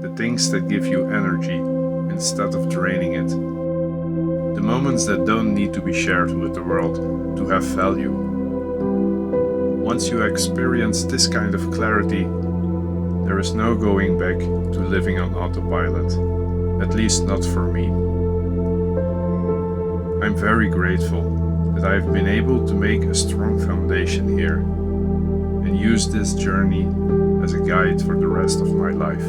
the things that give you energy instead of draining it, the moments that don't need to be shared with the world to have value. Once you experience this kind of clarity, there is no going back to living on autopilot, at least not for me. I'm very grateful that I've been able to make a strong foundation here and use this journey as a guide for the rest of my life.